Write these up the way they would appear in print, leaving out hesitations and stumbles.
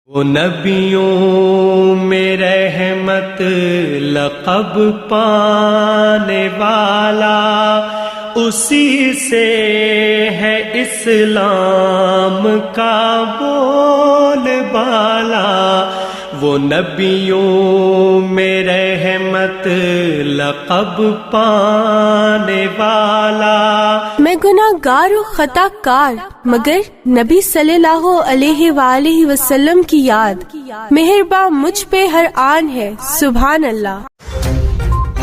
وہ نبیوں میں رحمت لقب پانے والا، اسی سے ہے اسلام کا بول بالا۔ وہ نبیوں میں رحمت لقب پانے والا۔ میں گناہگار و خطا کار، مگر نبی صلی اللہ علیہ وآلہ وسلم کی یاد مہرباں مجھ پہ ہر آن ہے، سبحان اللہ۔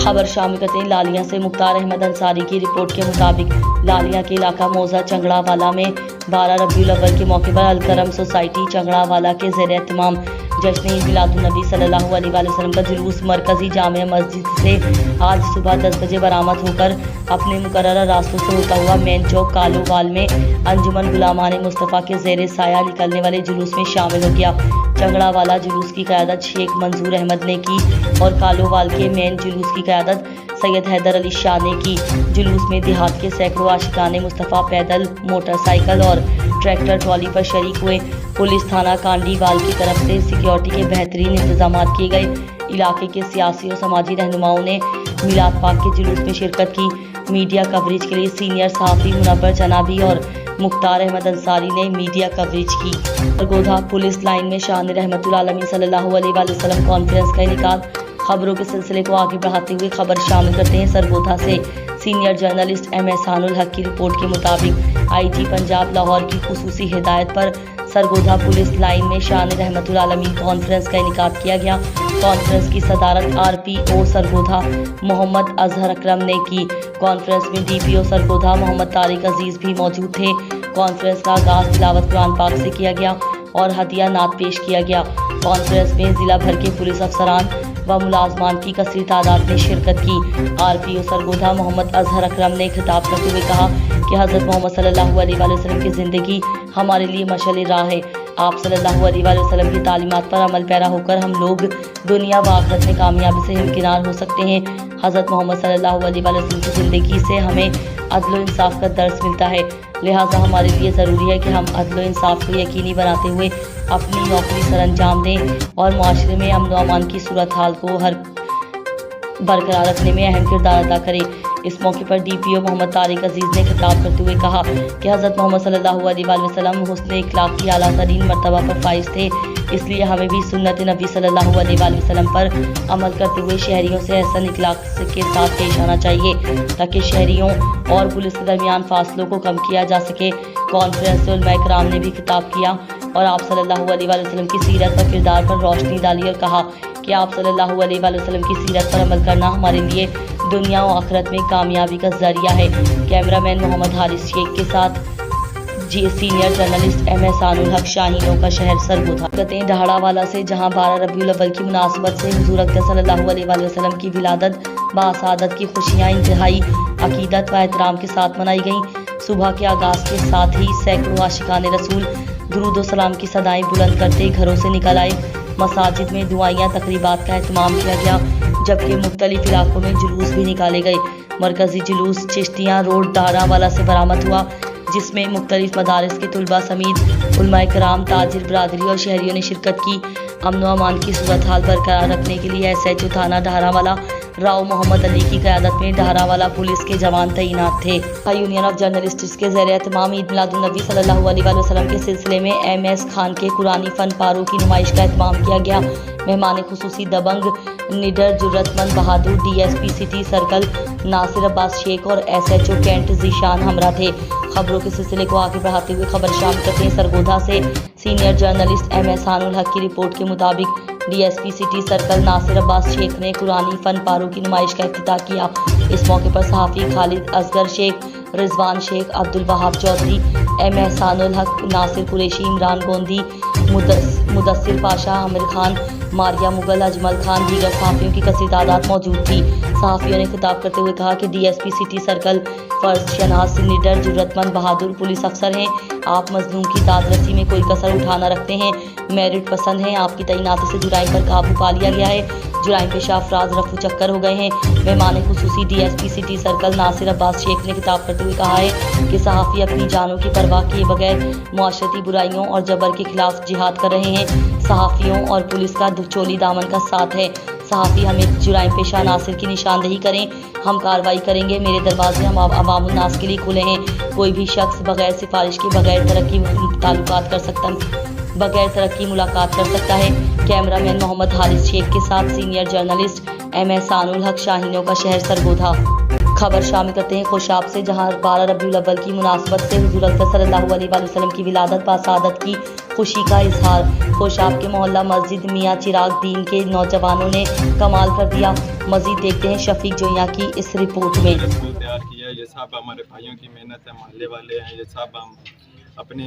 خبر شامل کرتے ہیں لالیاں سے۔ مختار احمد انصاری کی رپورٹ کے مطابق لالیاں کے علاقہ موزہ چنگڑا والا میں 12 ربیع الاول کے موقع پر الکرم سوسائٹی چنگڑا والا کے زیر اہتمام جشن عید میلاد النبی صلی اللہ علیہ وآلہ وسلم کا جلوس مرکزی جامع مسجد سے آج صبح 10 بجے برآمد ہو کر اپنے مقررہ راستوں سے ہوتا ہوا مین چوک کالو وال میں انجمن غلامان مصطفیٰ کے زیر سایہ نکلنے والے جلوس میں شامل ہو گیا۔ چنگڑا والا جلوس کی قیادت شیخ منظور احمد نے کی اور کالو وال کے مین جلوس کی قیادت سید حیدر علی شاہ نے کی۔ جلوس میں دیہات کے سینکڑوں عاشقان مصطفیٰ پیدل، موٹر سائیکل اور ٹریکٹر ٹرالی پر شریک ہوئے۔ پولیس تھانہ کانڈی وال کی طرف سے سیکیورٹی کے بہترین انتظامات کیے گئے۔ علاقے کے سیاسی اور سماجی رہنماؤں نے میلاد پاک کے جلوس میں شرکت کی۔ میڈیا کوریج کے لیے سینئر صحافی منور جنابی اور مختار احمد انصاری نے میڈیا کوریج کی۔ سرگودھا پولیس لائن میں شان رحمت العالمین صلی اللہ علیہ وآلہ وسلم کانفرنس کا انعقاد۔ خبروں کے سلسلے کو آگے بڑھاتے ہوئے خبر شامل کرتے ہیں سرگودھا سے۔ سینئر جرنلسٹ ایم احسان الحق کی رپورٹ کے مطابق آئی جی پنجاب لاہور کی خصوصی ہدایت پر سرگودھا پولیس لائن میں شان رحمت العالمین کانفرنس کا انعقاد کیا گیا۔ کانفرنس کی صدارت آر پی او سرگودھا محمد اظہر اکرم نے کی۔ کانفرنس میں ڈی پی او سرگودھا محمد طارق عزیز بھی موجود تھے۔ کانفرنس کا آغاز تلاوت قرآن پاک سے کیا گیا اور ہدیہ نعت پیش کیا گیا۔ کانفرنس میں ضلع بھر کے پولیس افسران و ملازمان کی کثیر تعداد نے شرکت کی۔ آر پی او سرگودھا محمد اظہر اکرم نے خطاب کرتے ہوئے کہا کہ حضرت محمد صلی اللہ علیہ وآلہ وسلم کی زندگی ہمارے لیے مشعل راہ ہے۔ آپ صلی اللہ علیہ وآلہ وسلم کی تعلیمات پر عمل پیرا ہو کر ہم لوگ دنیا و آخرت میں کامیابی سے ہمکنار ہو سکتے ہیں۔ حضرت محمد صلی اللہ علیہ وآلہ وسلم کی زندگی سے ہمیں عدل و انصاف کا درس ملتا ہے، لہٰذا ہمارے لیے ضروری ہے کہ ہم عدل و انصاف کو یقینی بناتے ہوئے اپنی نوکری سر انجام دیں اور معاشرے میں امن و امان کی صورتحال کو برقرار رکھنے میں اہم کردار ادا کریں۔ اس موقع پر ڈی پی او محمد طارق عزیز نے خطاب کرتے ہوئے کہا کہ حضرت محمد صلی اللہ علیہ وآلہ وسلم حسن اخلاق کی اعلیٰ ترین مرتبہ پر فائز تھے، اس لیے ہمیں بھی سنت نبی صلی اللہ علیہ وآلہ وسلم پر عمل کرتے ہوئے شہریوں سے احسن اخلاق کے ساتھ پیش آنا چاہیے تاکہ شہریوں اور پولیس کے درمیان فاصلوں کو کم کیا جا سکے۔ کانفرنس سے علماء کرام نے بھی خطاب کیا اور آپ صلی اللہ علیہ وآلہ وسلم کی سیرت و کردار پر روشنی ڈالی اور کہا کہ آپ صلی اللہ علیہ وآلہ وسلم کی سیرت پر عمل کرنا ہمارے لیے دنیا و آخرت میں کامیابی کا ذریعہ ہے۔ کیمرہ مین محمد حارث شیخ کے ساتھ سینئر جرنلسٹ ایم احسان الحق، شاہینوں کا شہر سرگودھا۔ ڈھاڑا والا سے جہاں 12 ربیع الاول کی مناسبت سے حضور اکرم صلی اللہ علیہ وآلہ وسلم کی ولادت باسعادت کی خوشیاں انتہائی عقیدت و احترام کے ساتھ منائی گئیں۔ صبح کے آغاز کے ساتھ ہی سینکڑوں عاشقان رسول درود و سلام کی صدائیں بلند کرتے گھروں سے نکل آئے۔ مساجد میں دعائیاں تقریبات کا اہتمام کیا گیا، جبکہ مختلف علاقوں میں جلوس بھی نکالے گئے۔ مرکزی جلوس چشتیاں روڈ ڈھاڑا والا سے برآمد ہوا، جس میں مختلف مدارس کے طلباء سمیت علماء کرام، تاجر برادری اور شہریوں نے شرکت کی۔ امن و امان کی صورتحال برقرار رکھنے کے لیے ایس ایچ او تھانہ ڈھارا والا راؤ محمد علی کی قیادت میں ڈھارا والا پولیس کے جوان تعینات تھے۔ یونین آف جرنلسٹس کے زیر اہتمام عید میلاد النبی صلی اللہ علیہ وآلہ وسلم کے سلسلے میں ایم ایس خان کے قرآنی فن پاروں کی نمائش کا اہتمام کیا گیا۔ مہمان خصوصی دبنگ نڈر جرت مند بہادر D S P city circle Nasir Abbas Sheikh اور S H O cantt Zeeshan ہمراہ تھے۔ خبروں کے سلسلے کو آگے بڑھاتے ہوئے خبر شامل کرتے ہیں سرگودھا سے۔ سینئر جرنلسٹ ایم احسان الحق کی رپورٹ کے مطابق D S P city circle Nasir Abbas Sheikh نے قرآنی فن پاروں کی نمائش کا افتتاح کیا۔ اس موقع پر صحافی خالد اصغر شیخ، رضوان شیخ، عبد الوہاب چودھری، ایم احسان الحق، ناصر قریشی، عمران گوندی، مدثر پاشا، عامر خان، ماریا مغل، اجمل خان، دیگر صحافیوں کی کثیر تعداد موجود تھی۔ صحافیوں نے خطاب کرتے ہوئے کہا کہ D S P city circle فرض شناس، نڈر، جرت مند، بہادر پولیس افسر ہیں۔ آپ مظلوم کی داد رسی میں کوئی کسر اٹھانا رکھتے ہیں، میرٹ پسند ہیں۔ آپ کی تعیناتی سے جرائم پر قابو پا لیا گیا ہے، جرائم پیشہ افراد رفو چکر ہو گئے ہیں۔ مہمان خصوصی D S P city circle Nasir Abbas Sheikh نے خطاب کرتے ہوئے کہا ہے کہ صحافی اپنی جانوں کی پرواہ کیے بغیر معاشرتی برائیوں اور جبر کے خلاف جہاد کر رہے ہیں۔ صحافیوں اور پولیس کا چولی دامن کا ساتھ ہے۔ صحافی ہمیں جرائم پیشہ عناصر کی نشاندہی کریں، ہم کارروائی کریں گے۔ میرے دروازے ہم عوام الناس کے لیے کھلے ہیں۔ کوئی بھی شخص بغیر سفارش کے بغیر ترقی ملاقات کر سکتا ہے۔ کیمرہ مین محمد حارث شیخ کے ساتھ سینئر جرنلسٹ ایم احسان الحق، شاہینوں کا شہر سرگودھا۔ خبر شامل کرتے ہیں خوشاب سے، جہاں 12 ربیع الاول کی مناسبت سے حضور اکرم صلی اللہ علیہ وآلہ وسلم کی ولادت باسعادت کی خوشی کا اظہار۔ خوشاب کے محلہ مسجد میاں چراغ دین کے نوجوانوں نے کمال کر دیا۔ مزید دیکھتے ہیں شفیق جوئیاں کی اس رپورٹ میں۔ تیار کیا، یہ سب ہمارے بھائیوں کی محنت ہے، محلے والے ہیں، یہ سب ہم اپنے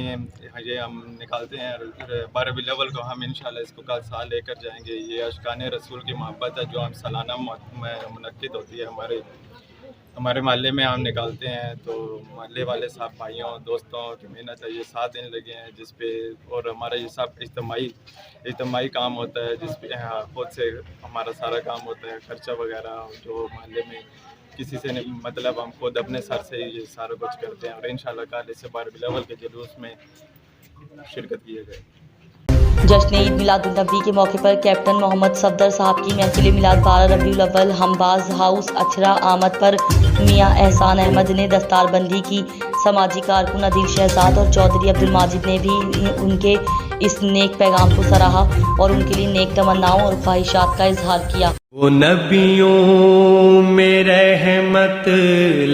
ہم نکالتے ہیں۔ 12 ربیع الاول کو ہم انشاءاللہ اس کو کل سال لے کر جائیں گے۔ یہ عاشقان رسول کی محبت ہے جو ہم سالانہ منعقد ہوتی ہے ہمارے محلے میں ہم نکالتے ہیں۔ تو محلے والے سب بھائیوں دوستوں کی محنت ہے، یہ 7 دن لگے ہیں جس پہ، اور ہمارا یہ سب اجتماعی کام ہوتا ہے جس پہ خود سے ہمارا سارا کام ہوتا ہے، خرچہ وغیرہ جو محلے میں کسی سے نہیں، مطلب ہم خود اپنے سر سے یہ سارا کچھ کرتے ہیں، اور انشاءاللہ کل اس سے 12 ربیع الاول کے جلوس میں شرکت کیے گئے۔ جشن عید میلاد النبی کے موقع پر کیپٹن محمد صفدر صاحب کی محفل میلاد 12 ربیع الاول ہمباز ہاؤس اچھرا آمد پر میاں احسان احمد نے دستار بندی کی۔ سماجی کارکن عدیل شہزاد اور چودھری عبدالماجد نے بھی ان کے اس نیک پیغام کو سراہا اور ان کے لیے نیک تمناؤں اور خواہشات کا اظہار کیا۔ وہ نبیوں میں رحمت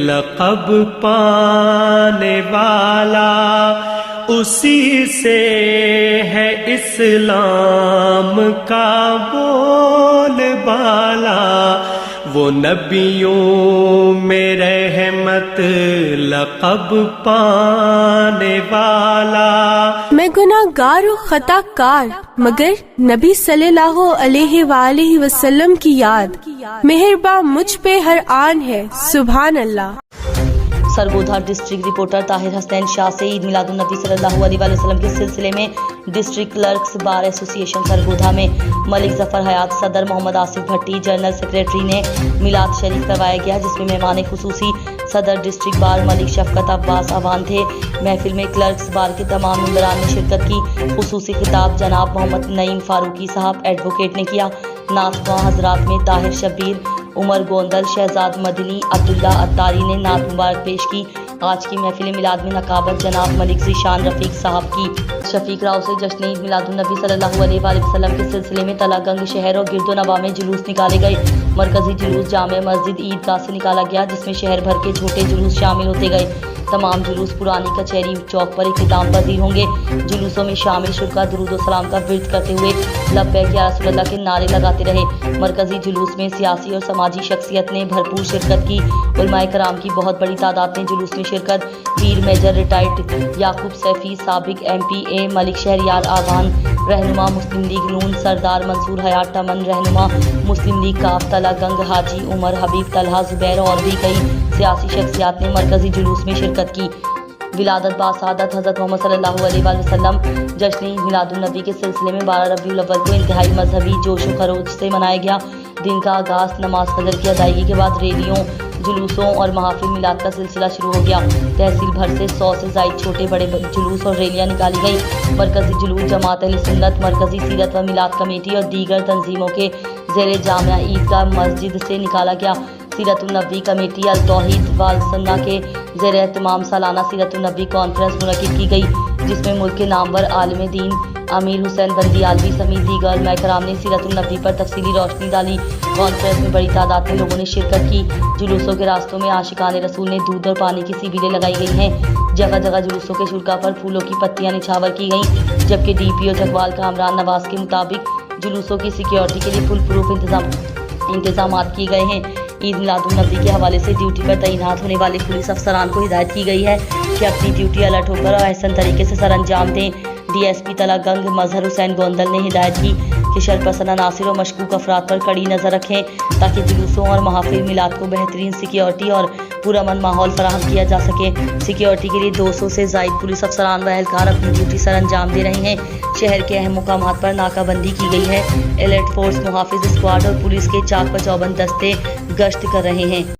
لقب پانے والا، اسی سے ہے اسلام کا بول بالا۔ وہ نبیوں میں رحمت لقب پانے والا۔ میں گناہ گار و خطا کار، مگر نبی صلی اللہ علیہ وآلہ وسلم کی یاد مہرباں مجھ پہ ہر آن ہے، سبحان اللہ۔ سرگودھا ڈسٹرکٹ رپورٹر طاہر حسین شاہ سے عید میلاد النبی صلی اللہ علیہ وآلہ وسلم کے سلسلے میں ڈسٹرکٹ کلرکس بار ایسوسی ایشن سرگودھا میں ملک ظفر حیات صدر، محمد آصف بھٹی جنرل سیکریٹری نے میلاد شریف کروایا گیا، جس میں مہمان خصوصی صدر ڈسٹرکٹ بار ملک شفقت عباس اعوان تھے۔ محفل میں کلرکس بار کے تمام ممبران نے شرکت کی۔ خصوصی خطاب جناب محمد نعیم فاروقی صاحب ایڈوکیٹ نے کیا۔ نعت خواں حضرات میں طاہر شبیر، عمر گوندل، شہزاد مدنی، عبداللہ عطاری نے نعت مبارک پیش کی۔ آج کی محفل میلاد میں نقابت جناب ملک ذیشان رفیق صاحب کی۔ شفیق راؤ سے جشن عید میلاد النبی صلی اللہ علیہ وآلہ وسلم کے سلسلے میں تلا گنگ شہر اور گرد و نواح میں جلوس نکالے گئے۔ مرکزی جلوس جامع مسجد عیدگاہ سے نکالا گیا، جس میں شہر بھر کے چھوٹے جلوس شامل ہوتے گئے۔ تمام جلوس پرانی کچہری چوک پر اختتام پذیر ہوں گے۔ جلوسوں میں شامل شرکا درود و سلام کا ورد کرتے ہوئے لبیک یا رسول اللہ کے نعرے لگاتے رہے۔ مرکزی جلوس میں سیاسی اور سماجی شخصیت نے بھرپور شرکت کی۔ علماء کرام کی بہت بڑی تعداد نے جلوس میں شرکت۔ پیر میجر ریٹائرڈ یعقوب سیفی، سابق MP ملک شہریار اعوان، رہنما مسلم لیگ نون، سردار منصور حیات ٹمن، رہنما مسلم لیگ کاف، تلا گنگ حاجی عمر حبیب طلحہ زبیر اور بھی کئی سیاسی شخصیات نے مرکزی جلوس میں شرکت کی۔ ولادت باسعادت حضرت محمد صلی اللہ علیہ وآلہ وسلم جشن میلاد النبی کے سلسلے میں 12 ربیع الاول کو انتہائی مذہبی جوش و خروش سے منایا گیا۔ دن کا آغاز نماز فجر کی ادائیگی کے بعد ریلیوں، جلوسوں اور محافل میلاد کا سلسلہ شروع ہو گیا۔ تحصیل بھر سے 100 سے زائد چھوٹے بڑے جلوس اور ریلیاں نکالی گئیں۔ مرکزی جلوس جماعت اہل سنت، مرکزی سیرت و میلاد کمیٹی اور دیگر تنظیموں کے زیر جامعہ عیدگاہ مسجد سے نکالا گیا۔ سیرت النبی کمیٹی التوحید والسنہ کے زیر اہتمام سالانہ سیرت النبی کانفرنس منعقد کی گئی، جس میں ملک کے نامور عالم دین امیر حسین بندیالوی سمیت دیگر علماء کرام نے سیرت النبی پر تفصیلی روشنی ڈالی۔ کانفرنس میں بڑی تعداد میں لوگوں نے شرکت کی۔ جلوسوں کے راستوں میں عاشقان رسول نے دودھ اور پانی کی سیبیلیں لگائی گئی ہیں۔ جگہ جگہ جلوسوں کے شرکا پر پھولوں کی پتیاں نچھاور کی گئیں، جبکہ DPO چکوال کامران نواز کے مطابق جلوسوں کی سیکیورٹی کے لیے فل پروف انتظامات کیے گئے ہیں۔ عید میلاد النبی کے حوالے سے ڈیوٹی پر تعینات ہونے والے پولیس افسران کو ہدایت کی گئی ہے کہ اپنی ڈیوٹی الرٹ ہو کر اور احسن طریقے سے سر انجام دیں۔ DSP تلا گنگ مظہر حسین گوندل نے ہدایت کی کہ شرپسند عناصر اور مشکوک افراد پر کڑی نظر رکھیں تاکہ جلوسوں اور محافل میلاد کو بہترین سیکیورٹی اور پرامن ماحول فراہم کیا جا سکے۔ سیکیورٹی کے لیے 200 سے زائد پولیس افسران و اہلکار اپنی ڈیوٹی سر انجام دے رہے ہیں۔ شہر کے اہم مقامات پر ناکہ بندی کی گئی ہے۔ الرٹ فورس، محافظ اسکواڈ اور پولیس کے چاق و چوبند دستے گشت کر رہے ہیں۔